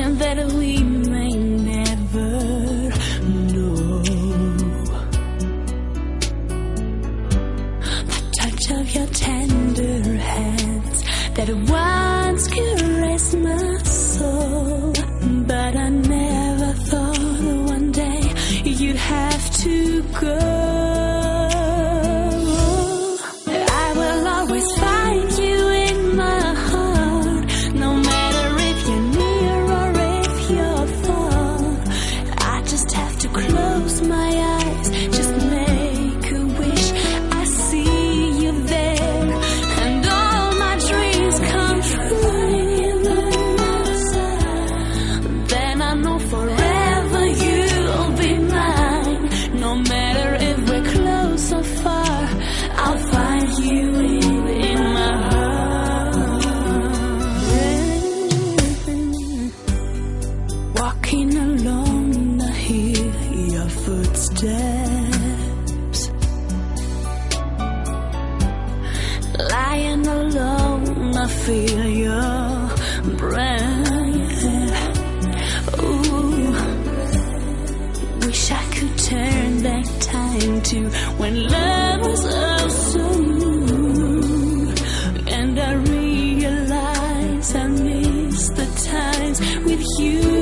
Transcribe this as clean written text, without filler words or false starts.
something that we may never know. The touch of your tender hands that once caressed my soul, but I never thought one day you'd have to go. I will always find you in my heart, no matter if you're near or if you're far. I just have to close my eyes, just make a wish, I see you there, and all my dreams come true. Then I know forever you'll be mine, no matter if we're close or far. I'll find you in my heart. Walking alone, I hear your footsteps. Lying alone, I feel your breath. Ooh, wish I could turn back time to when love was oh so new, and I realize I miss the times with you.